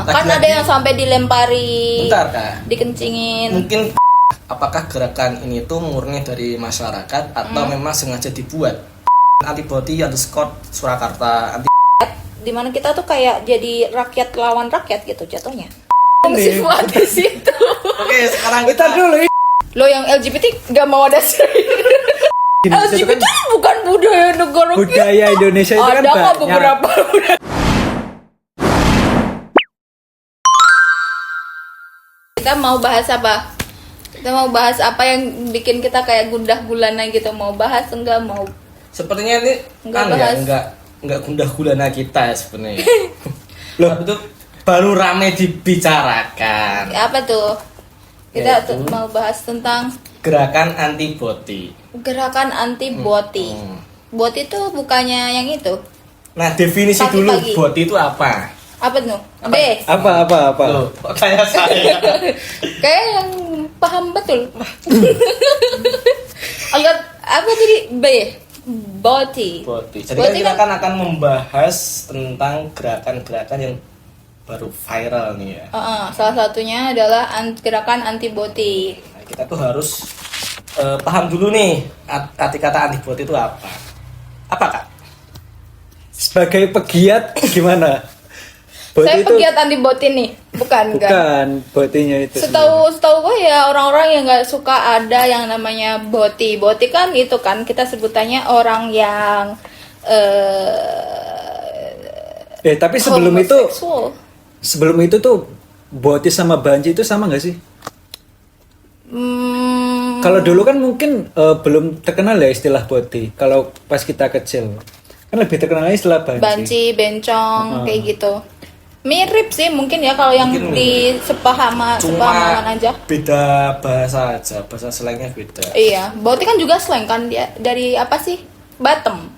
Kan ada yang sampai dilempari, bentar Kak, dikencingin. mungkin apakah gerakan ini tuh murni dari masyarakat atau memang sengaja dibuat? Antibody underscore Surakarta anti Dimana kita tuh kayak jadi rakyat lawan rakyat gitu jatuhnya. Si Fuad di situ. Oke, sekarang Bentar dulu. Lo yang LGBT gak mau ada LGBT bukan budaya negara kita. Budaya Indonesia itu kan Ada kok banyak. beberapa. Kita mau bahas apa? Kita mau bahas apa yang bikin kita kayak gundah gulana gitu? Mau bahas enggak mau? sepertinya ini Enggak bahas. enggak gundah gulana kita sebenarnya. Loh, itu baru rame dibicarakan. Apa tuh? Kita Yaitu mau bahas tentang gerakan antibody. gerakan anti boti. Boti itu bukannya yang itu? Nah, definisi dulu Pagi-pagi. body itu apa? Apa tuh? B. Apa? Loh, kok kayak saya. Kayak yang paham betul. Agak apa tadi B? Boti. Body. Jadi Body kita kan- akan membahas tentang gerakan-gerakan yang baru viral nih ya. Salah satunya adalah gerakan anti boti. Nah, kita tuh harus paham dulu nih arti kata antibody itu apa. Apa Kak? Sebagai pegiat gimana? Bot Saya itu pegiat anti boti nih, bukan? bukan botinya itu. Setahu gue ya orang-orang yang nggak suka ada yang namanya boti. Boti kan itu kan kita sebutannya orang yang Tapi sebelum itu homoseksual. sebelum itu tuh boti sama banci itu sama nggak sih? Kalau dulu kan mungkin belum terkenal ya istilah boti. Kalau pas kita kecil kan lebih terkenal istilah banci. Banci, bencong, kayak gitu. Mirip sih mungkin ya kalau yang Mungkin di sepahaman aja. beda bahasa aja, bahasa slangnya beda. Iya, boti kan juga slang kan dia dari apa sih? Bottom.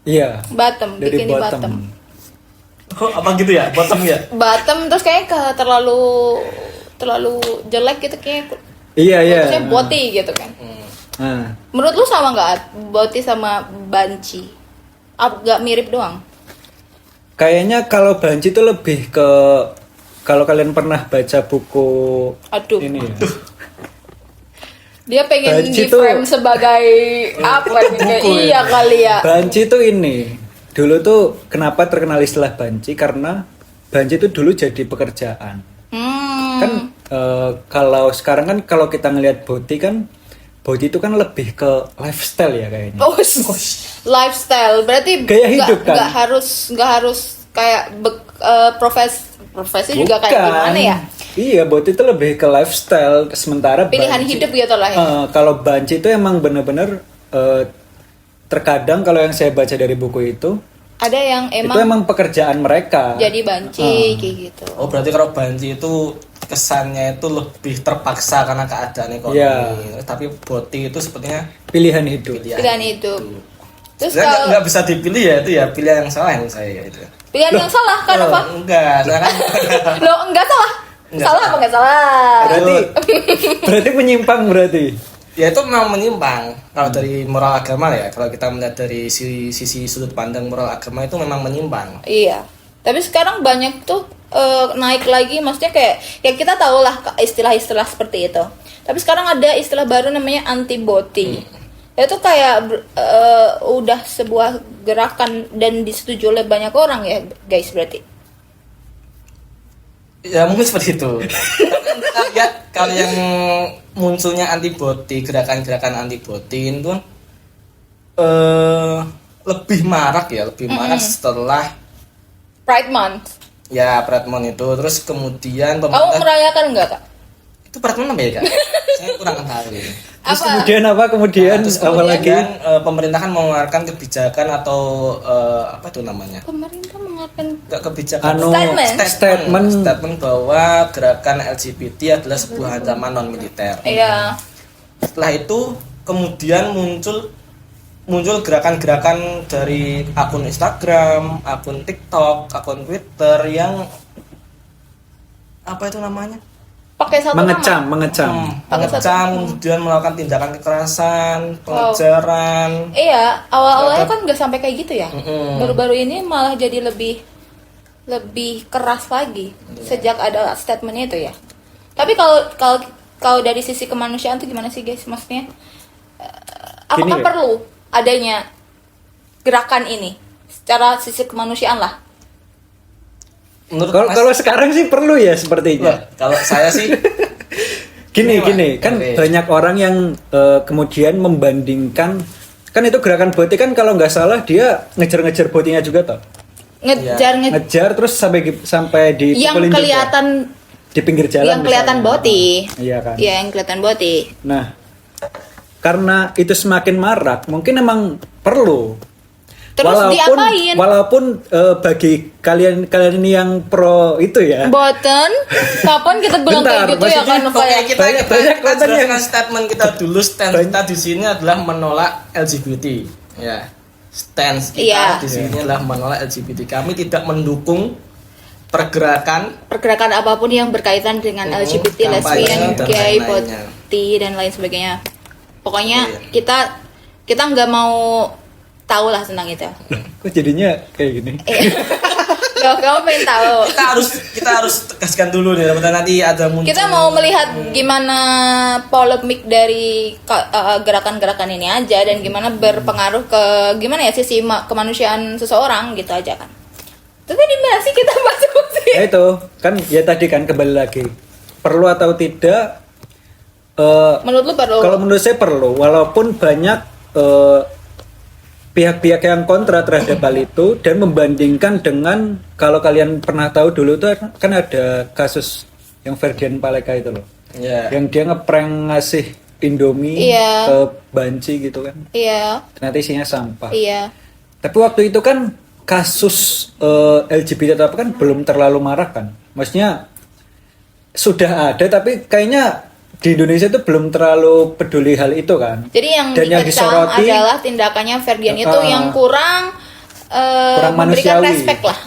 Iya. Bottom, Dari bikin di bottom. bottom. Oh, apa gitu ya? Bottom ya? Bottom terus kayaknya terlalu jelek gitu kayaknya. Iya. Bagusnya boti gitu kan. Nah, Menurut lu sama nggak boti sama banci? Agak mirip doang. kayaknya kalau banci itu lebih ke kalau kalian pernah baca buku Aduh. ini ya. Dia pengen Banci di tuh- frame sebagai apa nih? Kayak buku ya? iya kali ya. Banci itu ini. Dulu tuh kenapa terkenal istilah banci karena banci itu dulu jadi pekerjaan. Kan kalau sekarang kan kalau kita ngelihat boti kan boti itu kan lebih ke lifestyle ya kayaknya. Oh, lifestyle berarti Gaya hidup kan? nggak harus kayak profesi juga kayak gimana ya? Iya, boti itu lebih ke lifestyle sementara Pilihan hidup gitu lah ya. Kalau banci itu emang bener-bener terkadang kalau yang saya baca dari buku itu Ada yang itu emang pekerjaan mereka. jadi banci kayak gitu. Oh, berarti kalau banci itu kesannya itu lebih terpaksa karena keadaan ekonomi. Iya. Tapi boti itu sepertinya Pilihan hidup. Pilihan hidup. Terus Sebenarnya kalau nggak bisa dipilih ya, itu ya pilihan yang salah yang saya itu. pilihan yang salah kan apa? Enggak, saya kan Lo enggak salah. Enggak Salah salah. apa enggak salah? Berarti menyimpang berarti. ya itu memang menyimpang kalau dari moral agama ya. Kalau kita melihat dari sisi sudut pandang moral agama itu memang menyimpang. Iya. Tapi sekarang banyak tuh naik lagi, maksudnya kayak ya kita tahu lah istilah-istilah seperti itu. Tapi sekarang ada istilah baru namanya anti boti. Itu kayak udah sebuah gerakan dan disetujui oleh banyak orang ya guys berarti. Ya mungkin seperti itu. Tapi kita lihat kalau yang munculnya antibody, gerakan-gerakan antibody itu lebih marak ya, lebih marak setelah Pride Month. ya Pride Month itu. Terus kemudian Kamu pemerintah merayakan enggak kak? itu Pride Month apa ya Kak? Saya kurang tahu. Terus Apa? kemudian apa? Kemudian Terus apa lagi? kemudian pemerintah kan mengeluarkan kebijakan atau apa itu namanya? Pemerintah mengeluarkan Enggak kebijakan. Anu, Statement bahwa gerakan LGBT adalah sebuah ancaman non militer. iya. Setelah itu kemudian muncul gerakan-gerakan dari akun Instagram, akun TikTok, akun Twitter yang apa itu namanya? Pakai satu Mengecam. Mengecam, kemudian melakukan tindakan kekerasan, pengejaran. Iya, awal-awalnya kan nggak sampai kayak gitu ya. Mm-mm. Baru-baru ini malah jadi lebih lebih keras lagi sejak ada statementnya itu ya. Tapi kalau dari sisi kemanusiaan tuh gimana sih guys? Maksudnya apakah Gini, perlu adanya gerakan ini secara sisi kemanusiaan lah? Menurut Kalau sekarang sih perlu ya sepertinya. kalau saya sih Gini, Pak. kan Oke. banyak orang yang kemudian membandingkan, kan itu gerakan boti kan kalau nggak salah dia ngejar-ngejar botinya juga toh. Ngejar terus sampai yang dipukulin juga. kelihatan Di pinggir jalan yang kelihatan misalnya. boti. Iya kan. Iya, yang kelihatan boti. Nah, karena itu semakin marak, mungkin emang perlu. Terus diapain? Walaupun bagi kalian ini yang pro itu ya. Boten, kapan kita bilang Bentar, kayak gitu ya kan? maksudnya- Oke, Kayak kita banyak konten jelaskan yang- statement kita dulu. Stance kita di sini adalah menolak LGBT. Ya, stance Iya. kita di sini adalah menolak LGBT. Kami tidak mendukung pergerakan pergerakan apapun yang berkaitan dengan LGBT, kampanye lesbian, dan gay, lain-lainnya. boti dan lain sebagainya. Pokoknya Iya. kita nggak mau tahu lah tentang itu. Kok jadinya kayak gini? Kalau kamu pengen tahu. kita harus tegaskan dulu nih, nanti ada muncul. Kita mau melihat gimana polemik dari gerakan-gerakan ini aja dan gimana berpengaruh ke gimana ya sisi kemanusiaan seseorang gitu aja kan. Tapi di mana sih kita masuk sih? Ya itu kan ya tadi kan kembali lagi perlu atau tidak? Menurut lu perlu? Kalau menurut saya perlu, walaupun banyak pihak-pihak yang kontra terhadap hal itu dan membandingkan dengan kalau kalian pernah tahu dulu tuh kan ada kasus yang Ferdian Paleka itu loh, Ya. yang dia ngeprank ngasih Indomie Iya. ke banci gitu kan, Iya, ternyata isinya sampah. iya. Tapi waktu itu kan kasus LGBT atau apa kan belum terlalu marak kan. Maksudnya sudah ada tapi kayaknya di Indonesia itu belum terlalu peduli hal itu kan. Jadi yang Dan yang dikecam disoroti- adalah tindakannya Ferdian itu yang kurang Kurang memberikan manusiawi. respect lah.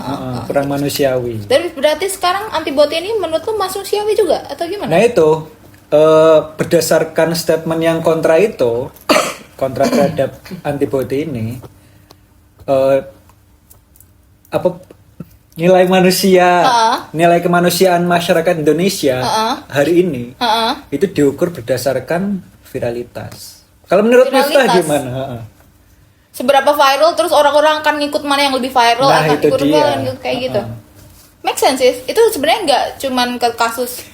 Kurang manusiawi. Dan berarti sekarang antibody ini menurut lu manusiawi juga atau gimana? Nah itu berdasarkan statement yang kontra itu, kontra terhadap antibody ini, apa nilai manusia, nilai kemanusiaan masyarakat Indonesia hari ini Heeh. itu diukur berdasarkan viralitas. Kalau menurut Miftah Viralitas. gimana? Heeh. Seberapa viral terus orang-orang akan ngikut mana yang lebih viral Nah, akan itu ikut dia. kayak gitu. Make sense sih. Itu sebenarnya nggak cuman ke kasus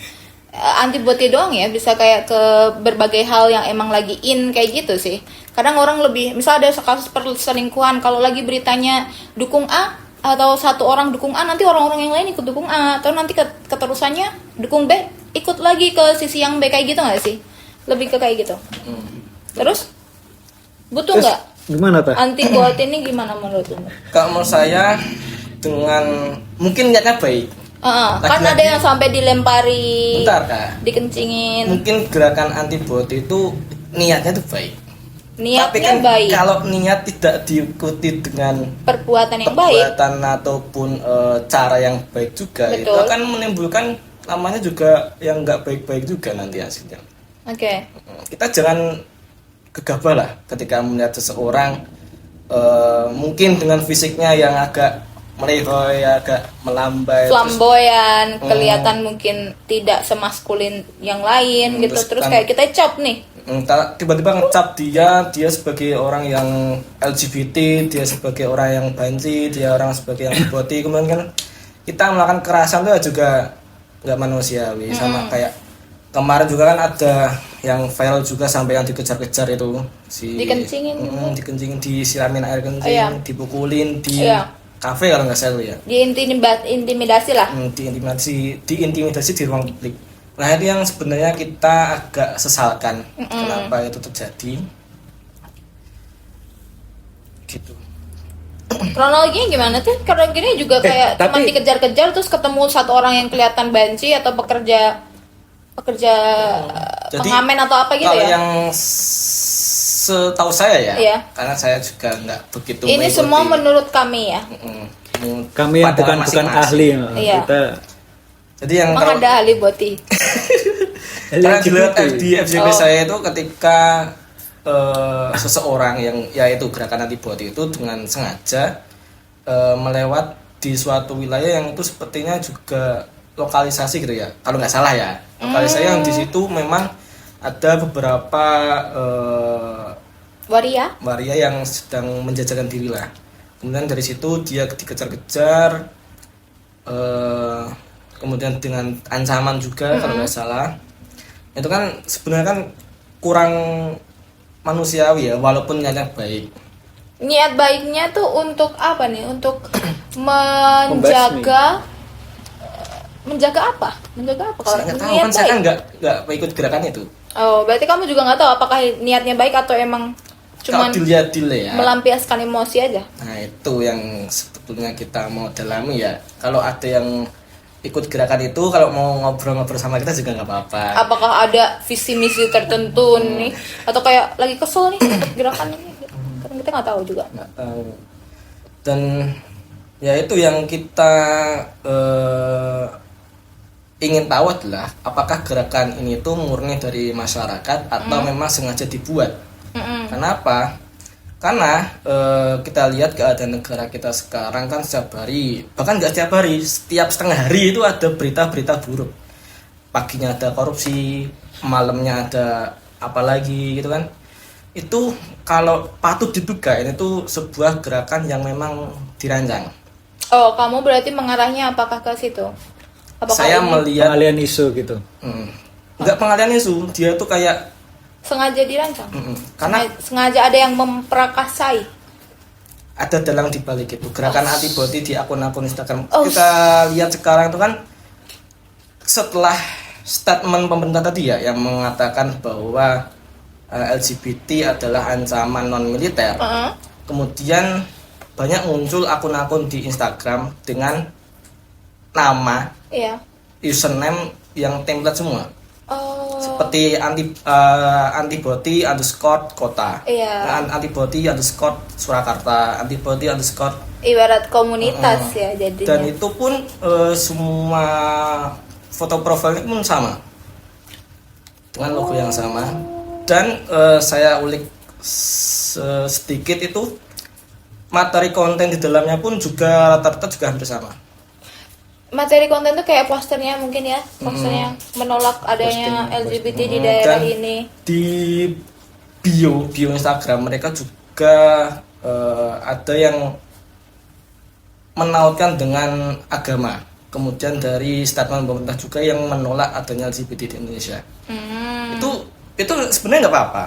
antibody doang ya, bisa kayak ke berbagai hal yang emang lagi in kayak gitu sih. Kadang orang lebih, misal ada kasus perselingkuhan, kalau lagi beritanya dukung A atau satu orang dukung A, nanti orang-orang yang lain ikut dukung A, atau nanti keterusannya dukung B, ikut lagi ke sisi yang B kayak gitu nggak sih? Lebih ke kayak gitu. Terus butuh Terus nggak gimana Tah? antibody ini gimana menurut lu? Kalau menurut saya dengan mungkin niatnya baik. Kan Lagi-lagi- ada yang sampai dilempari, Bentar Kak. dikencingin, Mungkin gerakan antibody itu niatnya itu baik. Tapi niatnya kan baik, kalau niat tidak diikuti dengan perbuatan yang baik. perbuatan ataupun cara yang baik juga, itu Betul. akan menimbulkan namanya juga yang nggak baik-baik juga nanti hasilnya. Oke. Kita jangan gegabah lah ketika melihat seseorang mungkin dengan fisiknya yang agak melehoy, agak melambai, terus Flamboyan, kelihatan mungkin tidak semaskulin yang lain gitu. terus Terus kan- kayak kita cap nih. tiba-tiba ngecap dia sebagai orang yang LGBT, dia sebagai orang yang banci, dia orang sebagai yang boti, kemudian kan kita melakukan kekerasan itu juga nggak manusiawi. Sama kayak kemarin juga kan ada yang viral juga sampai yang dikejar-kejar itu Dikencingin. dikencingin, disiramin air kencing, Iya. dipukulin di Iya. kafe kalau nggak salah ya. Intimidasi lah. Diintimidasi di ruang publik. Nah itu yang sebenarnya kita agak sesalkan kenapa itu terjadi gitu. Kronologinya gimana tuh? Karena gini juga kayak cuma tapi- dikejar-kejar terus ketemu satu orang yang kelihatan banci atau pekerja Jadi, pengamen atau apa gitu kalau ya? yang setahu saya ya, Iya. karena saya juga nggak begitu Ini mengikuti. semua menurut kami ya. Kami yang Pandangan bukan masing-masing. ahli, Iya. kita Jadi yang Emang kalau ada ahli boti. karena dilihat LGBT. di FJP Oh. saya itu ketika seseorang yang yaitu gerakan antibody itu dengan sengaja di suatu wilayah yang itu sepertinya juga lokalisasi gitu ya, kalau nggak salah ya, lokalisasi yang di situ memang ada beberapa waria yang sedang menjajakan diri lah. Kemudian dari situ dia dikejar-kejar, kemudian dengan ancaman juga kalau nggak salah. Itu kan sebenarnya kan kurang manusiawi ya, walaupun niatnya baik. Niat baiknya tuh untuk apa nih? Untuk menjaga apa? Menjaga apa? Kalau Saya nggak tahu niat kan, saya kan baik. nggak ikut gerakan itu. Oh, berarti kamu juga nggak tahu apakah niatnya baik atau emang cuman Kalau dilihat ya. melampiaskan emosi aja? Nah itu yang sebetulnya kita mau dalami ya. Kalau ada yang ikut gerakan itu, kalau mau ngobrol-ngobrol sama kita juga nggak apa-apa. Apakah ada visi misi tertentu nih? Atau kayak lagi kesel nih ikut gerakan ini? Kan kita nggak tahu juga. Nggak tahu. Dan ya itu yang kita ingin tahu adalah apakah gerakan ini tuh murni dari masyarakat atau memang sengaja dibuat. Kenapa? Karena kita lihat keadaan negara kita sekarang kan setiap hari, bahkan nggak setiap hari, setiap setengah hari itu ada berita-berita buruk. Paginya ada korupsi, malamnya ada apa lagi gitu kan. Itu kalau patut diduga ini tuh sebuah gerakan yang memang dirancang. Oh, kamu berarti mengarahnya apakah ke situ? Apakah Saya ini melihat pengalian isu gitu. nggak pengalian isu, dia tuh kayak sengaja dirancang? karena Sengaja ada yang memperakasai. ada dalang di balik itu gerakan antibody di akun-akun Instagram. Oh. Kita lihat sekarang itu kan setelah statement pemerintah tadi ya yang mengatakan bahwa LGBT adalah ancaman non militer. Kemudian banyak muncul akun-akun di Instagram dengan nama, Iya. username yang template semua. Oh. Seperti antibody underscore kota, Iya. antibody underscore Surakarta, antibody underscore, Ibarat komunitas ya jadinya. dan itu pun semua foto profilnya pun sama dengan logo yang sama. Dan saya ulik sedikit itu materi konten di dalamnya pun juga rata-rata juga hampir sama. Materi konten tuh kayak posternya mungkin ya, posternya menolak adanya LGBT di daerah Dan ini. di bio Instagram mereka juga ada yang menautkan dengan agama. Kemudian dari statement pemerintah juga yang menolak adanya LGBT di Indonesia. Itu sebenarnya nggak apa-apa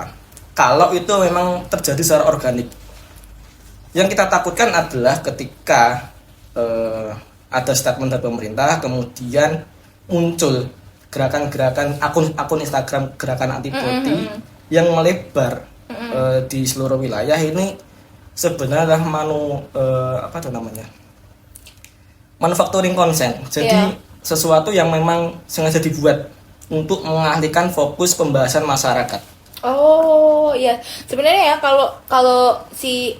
kalau itu memang terjadi secara organik. Yang kita takutkan adalah ketika ada statement dari pemerintah, kemudian muncul gerakan-gerakan akun Instagram gerakan antibody yang melebar di seluruh wilayah. Ini sebenarnya manufacturing consent. Jadi sesuatu yang memang sengaja dibuat untuk mengalihkan fokus pembahasan masyarakat. Oh iya, sebenarnya ya kalau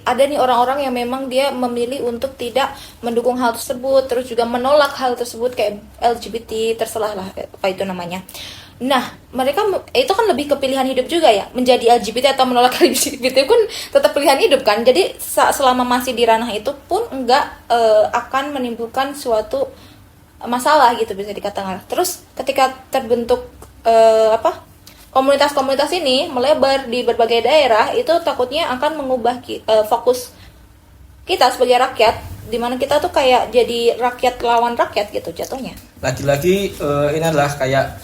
ada nih orang-orang yang memang dia memilih untuk tidak mendukung hal tersebut, terus juga menolak hal tersebut kayak LGBT, terserah lah apa itu namanya. Nah, mereka itu kan lebih ke pilihan hidup juga ya, menjadi LGBT atau menolak LGBT pun tetap pilihan hidup kan. Jadi selama masih di ranah itu pun enggak akan menimbulkan suatu masalah gitu bisa dikatakan. Terus ketika terbentuk komunitas-komunitas ini melebar di berbagai daerah, itu takutnya akan mengubah fokus kita sebagai rakyat, dimana kita tuh kayak jadi rakyat lawan rakyat gitu jatuhnya. Lagi-lagi ini adalah kayak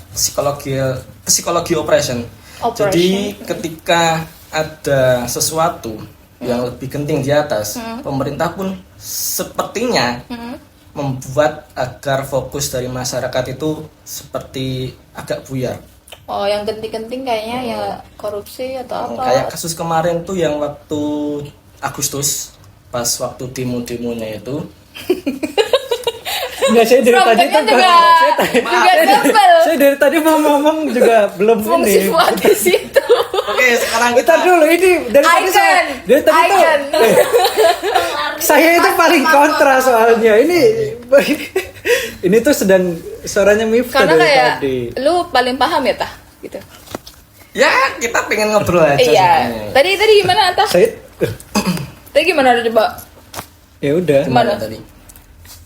psikologi operation. Jadi ketika ada sesuatu yang lebih genting di atas, pemerintah pun sepertinya membuat agar fokus dari masyarakat itu seperti agak buyar. Oh, yang genting-genting kayaknya ya korupsi atau apa? Kayak kasus kemarin tuh yang waktu Agustus, pas waktu demo-demonya itu. Enggak, saya dari tadi tuh saya dari tadi mau ngomong juga belum fungsi ini. di situ. Oke, sekarang Kita dulu ini dari tadi tuh saya itu paling kontra soalnya. Ini tuh sedang suaranya Miftah Karena dari kayak tadi. lu paling paham ya Tah gitu. Ya, kita pengen ngobrol aja. Iya. Tadi gimana Tah? Saya Tadi gimana ada coba? ya udah. Gimana? Tadi?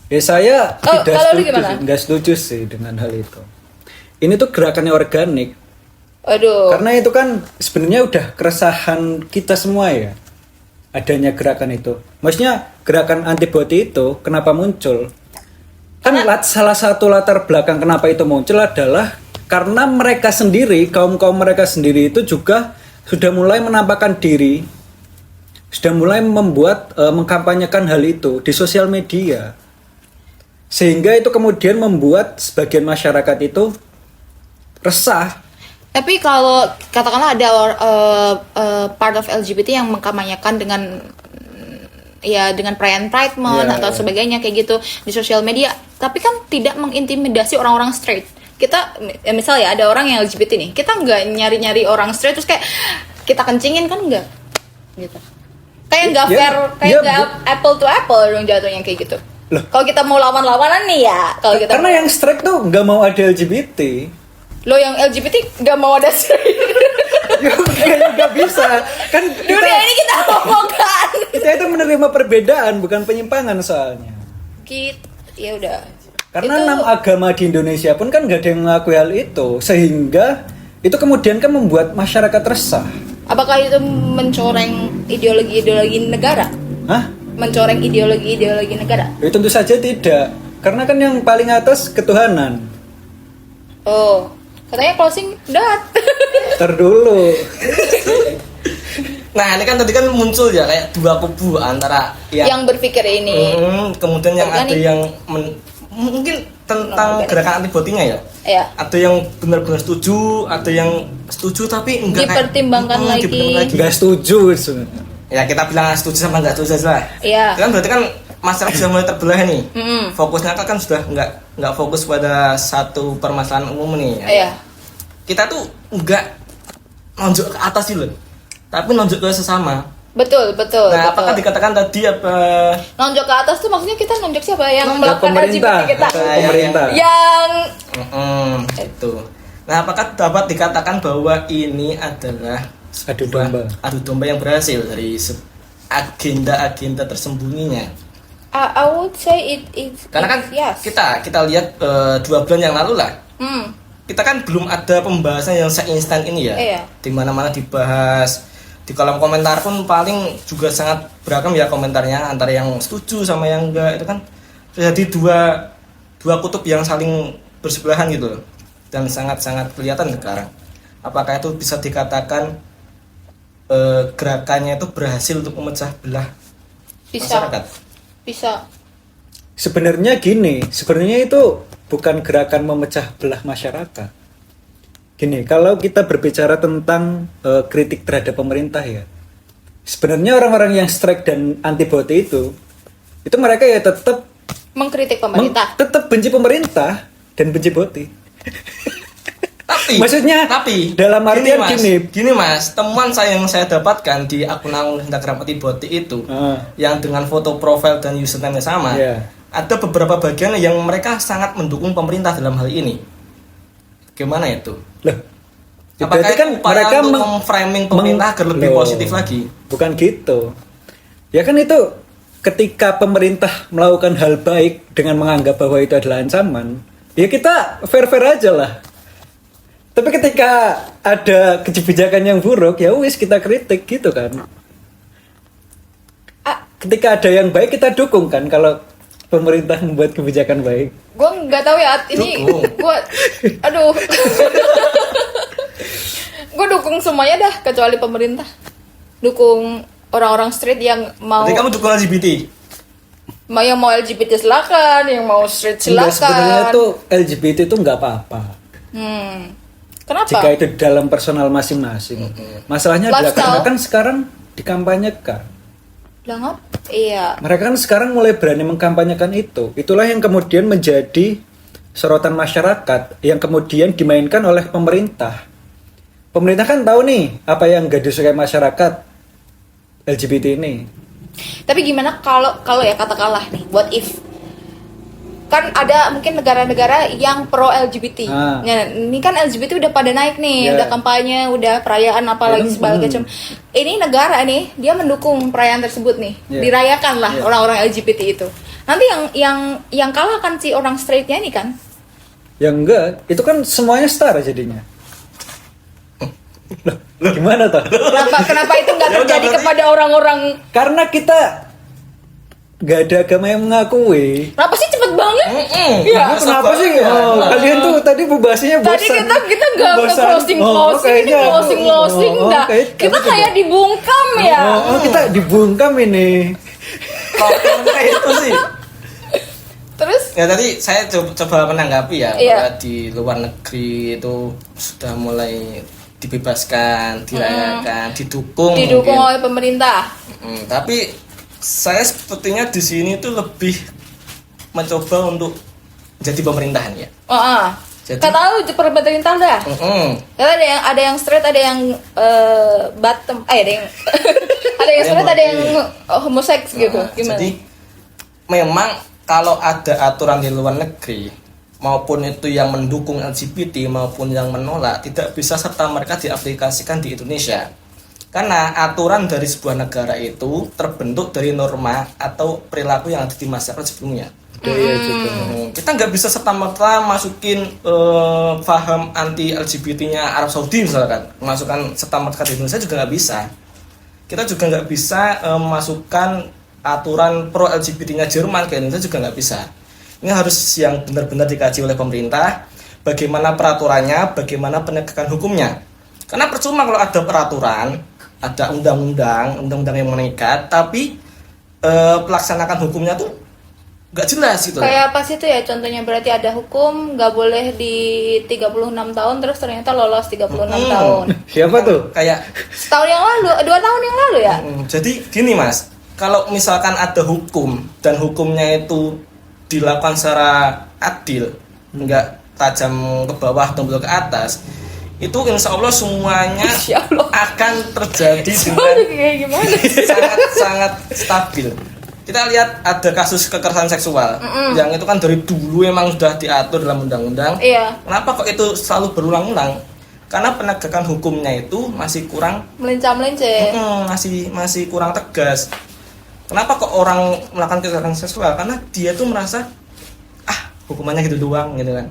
Ya saya Oh, tidak kalau lu setuju, gimana? nggak setuju sih dengan hal itu. Ini tuh gerakannya organik. Aduh. Karena itu kan sebenarnya udah keresahan kita semua ya. Adanya gerakan itu. Maksudnya gerakan antibody itu kenapa muncul? Kan salah satu latar belakang kenapa itu muncul adalah karena mereka sendiri, kaum-kaum mereka sendiri itu juga sudah mulai menampakkan diri, sudah mulai membuat mengkampanyekan hal itu di sosial media. Sehingga itu kemudian membuat sebagian masyarakat itu resah. Tapi kalau katakanlah ada part of LGBT yang mengkampanyekan dengan ya dengan perayaan Pride Month Yeah, atau sebagainya kayak gitu di sosial media, tapi kan tidak mengintimidasi orang-orang straight. Kita ya misal ya ada orang yang LGBT nih, kita nggak nyari-nyari orang straight terus kayak kita kencingin, kan nggak gitu. Kayak nggak Ya, fair, kayak ya, nggak apple to apple dong jatuhnya kayak gitu. Loh. Kalau kita mau lawan-lawanan nih ya, kalau kita Karena yang strike tuh nggak mau ada LGBT. lo yang LGBT nggak mau ada straight. Ya nggak bisa. Kan Dunia ini kita ngomongkan. kita itu menerima perbedaan bukan penyimpangan soalnya. Gitu, ya udah. Karena Itu- 6 agama di Indonesia pun kan nggak ada yang mengakui hal itu, sehingga itu kemudian kan membuat masyarakat resah. Apakah itu mencoreng ideologi-ideologi negara? Hah? Mencoreng ideologi-ideologi negara? Ya, tentu saja tidak. Karena kan yang paling atas ketuhanan. Oh, katanya closing dat. Ntar dulu. Nah ini kan tadi kan muncul ya kayak dua kubu antara yang berpikir ini. kemudian yang ada Organik. yang mungkin tentang Organik. gerakan antibotinya ya. Ya. Ada yang benar-benar setuju, ada yang setuju tapi enggak Dipertimbangkan lagi. dipertimbangkan Nggak setuju sebenarnya. Ya kita bilang setuju sama nggak setuju aja lah. Iya. Itu kan berarti kan masyarakat sudah mulai terbelah nih. Mm-mm. Fokusnya kan sudah nggak fokus pada satu permasalahan umum nih. Iya. Kita tuh nggak nonjok ke atas sih loh, tapi nonjok ke sesama. Betul, betul. Nah, betul. apakah dikatakan tadi apa? Nonjok ke atas tuh maksudnya kita nonjok siapa yang Ke melakukan pemerintah, LGBT kita? ke pemerintah. Yang Itu. Nah, apakah dapat dikatakan bahwa ini adalah Adu sebuah domba. adu domba yang berhasil dari agenda-agenda tersembunyinya? I would say it Karena kan yes. kita lihat 2 bulan yang lalu lah, Hmm. kita kan belum ada pembahasan yang seinstan ini ya. Iya. Di mana-mana dibahas. Di kolom komentar pun paling juga sangat beragam ya komentarnya, antara yang setuju sama yang enggak. Itu kan jadi dua kutub yang saling bersebelahan gitu loh. Dan sangat-sangat kelihatan sekarang. Apakah itu bisa dikatakan gerakannya itu berhasil untuk memecah belah Bisa. masyarakat? Bisa. Sebenarnya gini, sebenarnya itu bukan gerakan memecah belah masyarakat. Gini, kalau kita berbicara tentang kritik terhadap pemerintah ya, sebenarnya orang-orang yang strike dan antibody itu mereka ya tetap Mengkritik pemerintah. tetap benci pemerintah dan benci boti. Tapi Maksudnya, dalam artian gini mas, temuan saya yang saya dapatkan di akun Instagram Antibody itu yang dengan foto profil dan username sama, Iya. ada beberapa bagian yang mereka sangat mendukung pemerintah dalam hal ini. Gimana itu? Loh, Apakah berarti kan itu upaya mereka untuk memframing pemerintah agar lebih Loh, positif lagi? Bukan gitu. Ya kan itu ketika pemerintah melakukan hal baik dengan menganggap bahwa itu adalah ancaman, ya kita fair-fair aja lah. Tapi ketika ada kebijakan yang buruk, ya wis kita kritik gitu kan. Ketika ada yang baik kita dukung kan kalau pemerintah membuat kebijakan baik. Gue nggak tahu ya ini Dukung. gue aduh gue dukung semuanya dah kecuali pemerintah, dukung orang-orang straight yang mau Jadi kamu dukung LGBT? yang mau LGBT silakan, yang mau straight Enggak, sebenarnya silakan. tuh LGBT itu nggak apa-apa. Kenapa? Jika itu dalam personal masing-masing. Masalahnya adalah Lifestyle. karena kan sekarang dikampanyekan. Lah ngap? Iya. Mereka kan sekarang mulai berani mengkampanyekan itu. Itulah yang kemudian menjadi sorotan masyarakat yang kemudian dimainkan oleh pemerintah. Pemerintah kan tahu nih apa yang gak disukai masyarakat LGBT ini. Tapi gimana kalau ya katakanlah nih, what if kan ada mungkin negara-negara yang pro LGBT. Ah. Ya, ini kan LGBT udah pada naik nih, Yeah. udah kampanye, udah perayaan apalagi segala macam. Ini negara nih, dia mendukung perayaan tersebut nih, Yeah. dirayakan lah Yeah. orang-orang LGBT itu. Nanti yang kalah kan si orang straightnya ini kan. Ya enggak, itu kan semuanya setara jadinya. Loh, gimana tuh? Kenapa itu nggak Ya udah, terjadi berarti- kepada orang-orang? Karena kita nggak ada agama yang mengakui. Kenapa sih cepet banget? Ya, kenapa sih? Kalian tuh tadi pembahasannya bosan. Tadi kita nggak Bosan. closing kayaknya- closing dah. kayak- Kita kamu kayak dibungkam ya. kita dibungkam ini. Kok kayak itu sih? Terus Ya tadi saya coba menanggapi ya, Iya. bahwa di luar negeri itu sudah mulai dibebaskan, dirayakan, didukung didukung mungkin. oleh pemerintah. Tapi saya sepertinya di sini tuh lebih mencoba untuk jadi pemerintahan ya. Jadi- Kata lu pemerintah dah. Karena ada yang straight, ada yang bottom, ada yang ada yang straight, ada yang homoseks gitu. Gimana? Jadi memang kalau ada aturan di luar negeri maupun itu yang mendukung LGBT maupun yang menolak tidak bisa serta merta diaplikasikan di Indonesia. Karena aturan dari sebuah negara itu terbentuk dari norma atau perilaku yang ada di masyarakat sebelumnya. Budaya juga. Kita nggak bisa serta merta masukin paham anti LGBT-nya Arab Saudi misalkan, masukkan serta merta di Indonesia juga nggak bisa. Kita juga nggak bisa masukkan aturan pro LGBT-nya Jerman ke Indonesia juga nggak bisa. Ini harus yang benar-benar dikaji oleh pemerintah, bagaimana peraturannya, bagaimana penegakan hukumnya. Karena percuma kalau ada peraturan, ada undang-undang yang mengikat, tapi pelaksanakan hukumnya tuh nggak jelas gitu. Kayak apa sih itu ya contohnya, berarti ada hukum nggak boleh di 36 tahun terus ternyata lolos 36 tahun. Siapa tuh? Kayak Setahun yang lalu, 2 tahun yang lalu ya. jadi gini Mas, kalau misalkan ada hukum dan hukumnya itu dilakukan secara adil, nggak tajam ke bawah atau ke atas, itu insya Allah semuanya Insya Allah. akan terjadi dengan Soalnya kayak gimana sih? sangat stabil. Kita lihat ada kasus kekerasan seksual yang itu kan dari dulu emang sudah diatur dalam undang-undang. Iya, Kenapa kok itu selalu berulang-ulang? Karena penegakan hukumnya itu masih kurang melincah-melincah. masih kurang tegas. Kenapa kok orang melakukan kekerasan seksual? Karena dia tuh merasa hukumannya gitu doang gitu kan.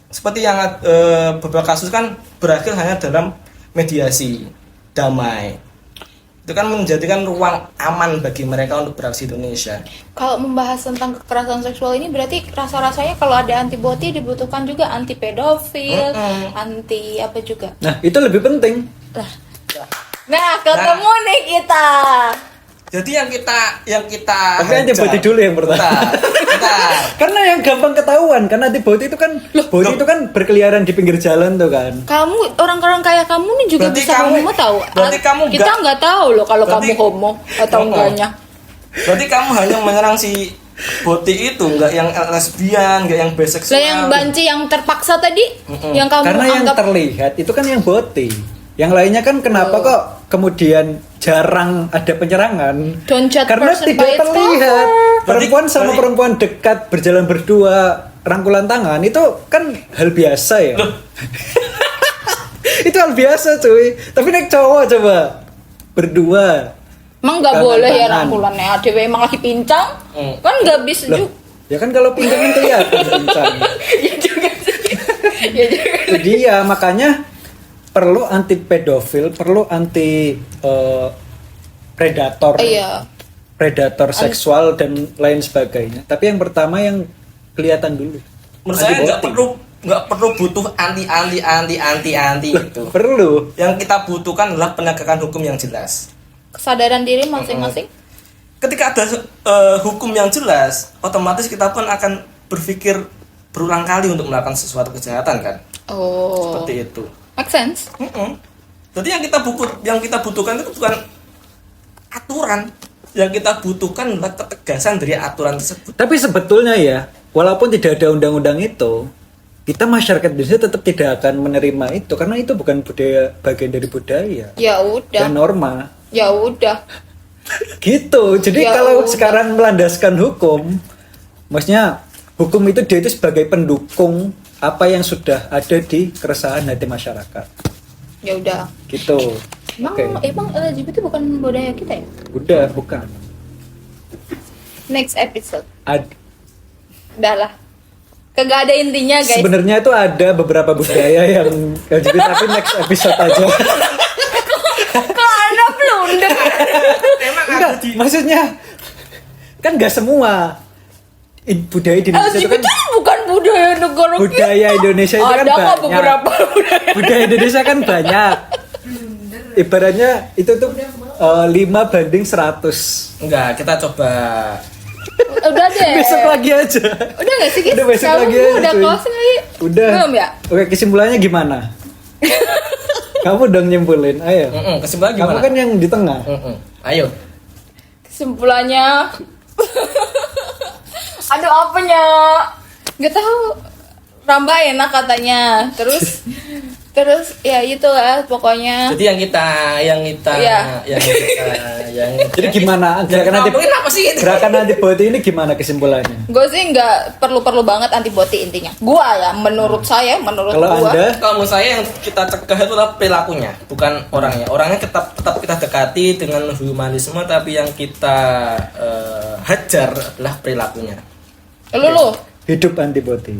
Seperti yang beberapa kasus kan berakhir hanya dalam mediasi damai. Itu kan menjadikan ruang aman bagi mereka untuk beraksi di Indonesia. Kalau membahas tentang kekerasan seksual ini berarti rasa-rasanya kalau ada antibody dibutuhkan juga anti pedofil, anti apa juga. Nah, itu lebih penting. Nah, ketemu nih kita. Jadi yang kita Tapi antibody dulu yang pertama. Bentar. Karena yang gampang ketahuan, karena antibody itu kan body itu kan berkeliaran di pinggir jalan tuh kan. Kamu orang-orang kayak kamu nih juga Berarti bisa kamu- homo tahu. berarti kamu Kita nggak tahu loh kalau berarti- kamu homo atau enggaknya. Berarti kamu hanya menyerang si Boti itu, nggak yang lesbian, nggak yang biseksual. Lah yang banci yang terpaksa tadi, yang kamu Karena yang anggap terlihat itu kan yang body. Yang lainnya kan kenapa kok kemudian jarang ada penyerangan? Don't judge Karena person tidak by its terlihat. cover. Perempuan sama Berarti- perempuan dekat berjalan berdua rangkulan tangan itu kan hal biasa ya. Itu hal biasa cuy. Tapi nek cowok coba berdua. emang nggak Tangan- boleh ya tangan. rangkulannya. Adewe emang lagi pincang, kan nggak bisa Loh, juga. ya kan kalau pinggir kan kelihatan kencang. Ya juga sih. Ya juga. Itu dia makanya perlu anti pedofil, perlu anti predator. Iya. Predator seksual dan lain sebagainya. Tapi yang pertama yang kelihatan dulu. Menurut saya Antibody. nggak perlu butuh anti itu. Perlu. Yang kita butuhkan adalah penegakan hukum yang jelas. Kesadaran diri masing-masing. Ketika ada hukum yang jelas, otomatis kita pun akan berpikir berulang kali untuk melakukan sesuatu kejahatan kan. Oh. Seperti itu. Make sense. Jadi yang kita butuhkan itu bukan aturan. Yang kita butuhkan adalah ketegasan dari aturan tersebut. Tapi sebetulnya ya, walaupun tidak ada undang-undang itu, kita masyarakat Indonesia tetap tidak akan menerima itu karena itu bukan budaya, bagian dari budaya Ya udah. dan norma. Ya udah. Gitu. Jadi Ya kalau udah. sekarang melandaskan hukum, maksudnya hukum itu dia itu sebagai pendukung apa yang sudah ada di keresahan hati masyarakat. Ya udah. Gitu. Emang Oke. emang LGBT bukan budaya kita ya? Udah bukan. Next episode. Ad- Udah lah. Kagak ada intinya guys. Sebenarnya itu ada beberapa budaya yang LGBT tapi next episode aja. Kalau Anda blunder. Enggak, maksudnya kan nggak semua budaya di Indonesia itu LGBT kan bukan budaya negara kita. budaya Indonesia itu kan Ada kok banyak. beberapa budaya. Budaya Indonesia kan banyak. Ibaratnya itu tuh 5:100. Enggak, kita coba Udah deh. Besok lagi aja. Udah gak sih guys? Udah besok Kamu lagi aja, udah cuy. closing lagi? Udah. Belum ya? Oke, kesimpulannya gimana? Kamu dong nyimpulin, ayo. kesimpulan Kamu gimana? kan yang di tengah. Ayo. Kesimpulannya aduh apanya nggak tahu. Ramba enak katanya, terus ya itu lah pokoknya. Jadi yang kita Iya. Jadi gimana? Gerakan anti ngomongin apa sih? gerakan anti body ini gimana kesimpulannya? Gue sih nggak perlu banget antibody intinya. Gua ya, menurut saya, menurut Kalau gua. Anda Kalau menurut saya yang kita cegah itu adalah perilakunya, bukan orangnya. Orangnya tetap kita dekati dengan humanisme, tapi yang kita hajar adalah perilakunya. Lu hidup anti body.